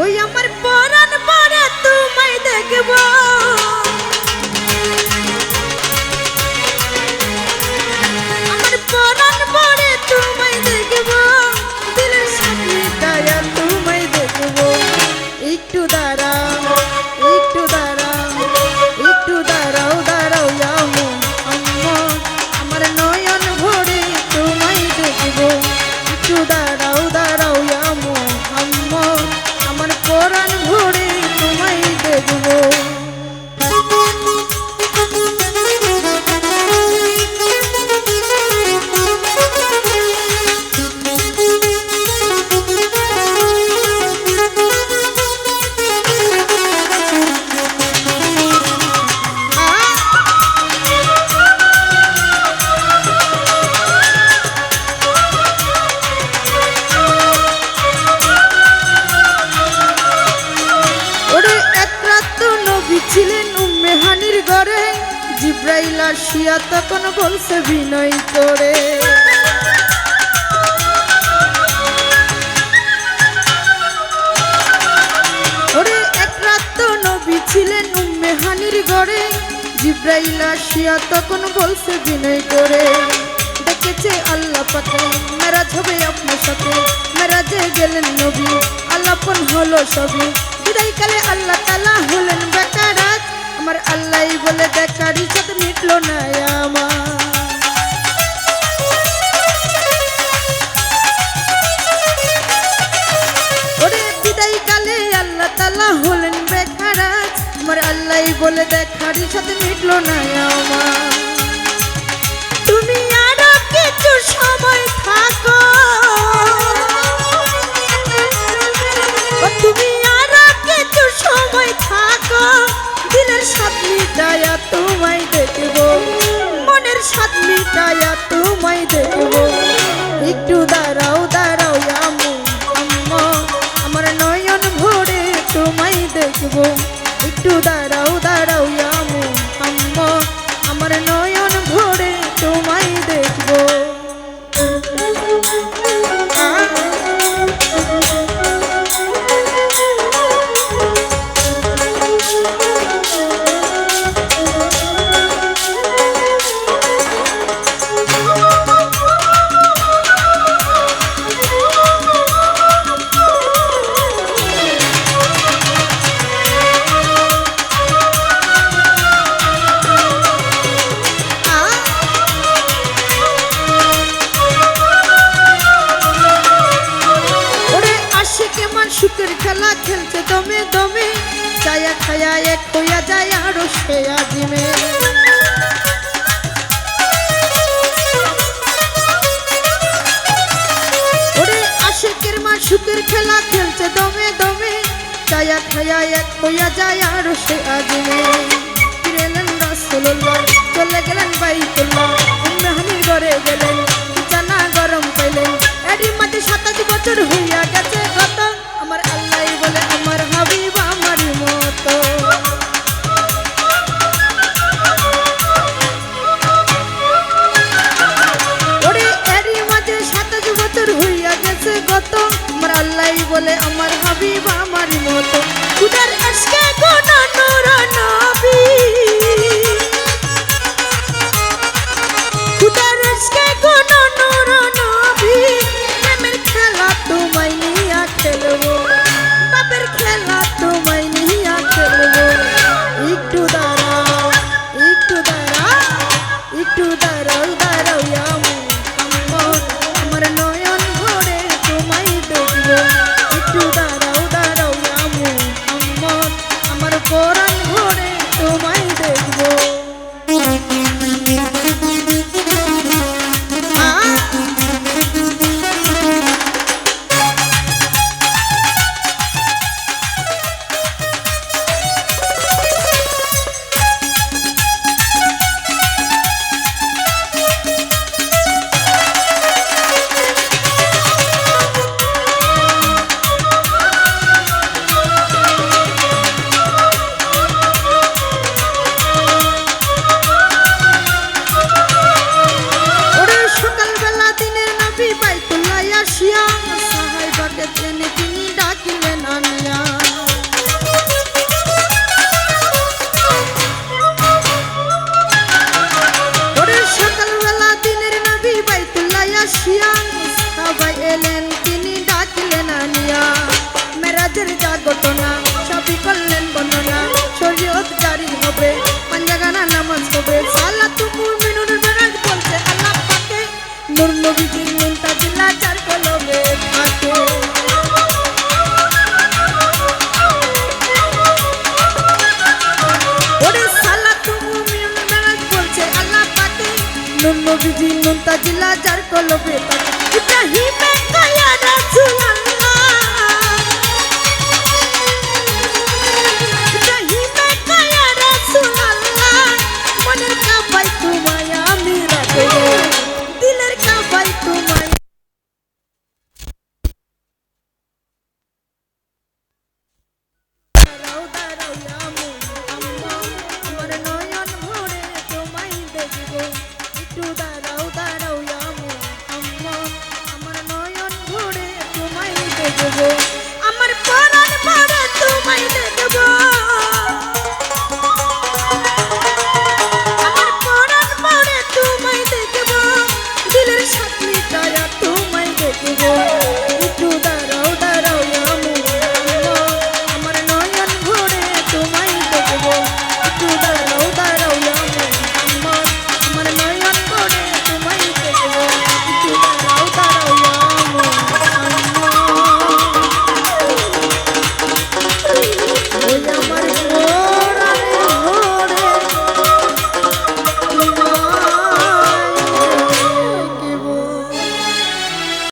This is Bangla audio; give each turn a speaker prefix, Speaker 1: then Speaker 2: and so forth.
Speaker 1: ওই আমার পরাণ পরে তোমায় দেখব আমার পরাণ পরে তোমায় দেখব দিলের সামনে দাঁড়া তোমায় দেখব একটু দাঁড়াও একটু দাঁড়াও একটু দাঁড়াও দাঁড়াও আমো আম্মা আমার নয়ন ভরে তোমায় দেখব একটু দাঁড়াও দাঁড়াও আমো আম্মা আমার পরাণ ভরে তোমায় দেখব ছিলেন উম্মে হানির ঘরে জিব্রাইল আসিয়া তখন বলছে বিনয় করে ওরে এক রাত তো নবী ছিলেন উম্মে হানির ঘরে জিব্রাইল আসিয়া তখন বলছে বিনয় করে দেখেছে আল্লাহ পাকে মেরাজ হবে আপনার সাথে মেরাজে গেলেন নবী আল্লাপন হলো সবই বিদায়কালে আল্লাহ তাআলা হলেন বেকারাত আমার আল্লাহই বলে দেখার ইচ্ছা মিটলো না আমার ওরে বিদায়কালে আল্লাহ তাআলা হলেন বেকারাত আমার আল্লাহই বলে দেখার ইচ্ছা মিটলো না আমার তুমি আরো কিছু সময় থাকো তুমি সময় থাকো দিলের স্বাদ মিটায়া তোমায় দেখব মনের স্বাদ মিটায়া তোমায় দেখব একটু দাঁড়াও দাঁড়াও আমো আম্মা আমার নয়ন ভরে তোমায় দেখব একটু দাঁড়াও দাঁড়াও আমো আম্মা আমার নয়ন ভরে তোমায় দেখব সুখের খেলা খেলছে দমে দমে ছায়া খায়া এক হইয়া যায় আরো সে আজিমে ওরে আশিকের মা সুখের খেলা খেলছে দমে দমে ছায়া খায়া এক হইয়া যায় আরো সে আজিমে ফিরেলেন রাসূলুল্লাহ চলে গেলেন বাইতুল্লাহ উম্মে হানির ঘরে গেলেন জানা গরম পাইলেন এরই মাঝে 27 বছর হইয়া গেছে কত আমার আল্লাহই বলে আমার হাবিব আমার মতো ওরে এরই মাঝে 27 বছর হইয়া গেছে কত আমার আল্লাহই বলে আমার হাবিব আমার মতো খুদার ইশকে কোন নূর নবী খুদার ইশকে কোন নূর নবী প্রেমের খেলা তোমায় নিয়া খেলবো বাপের খেলা তোমায় নিয়া খেলবো একটু দাঁড়াও একটু দাঁড়াও একটু দাঁড়াও দাঁড়াও আমো আম্মা আমার নয়ন ভরে তোমায় দেখব একটু দাঁড়াও দাঁড়াও আমো আম্মা আমার পরাণ ভরে তোমায় हो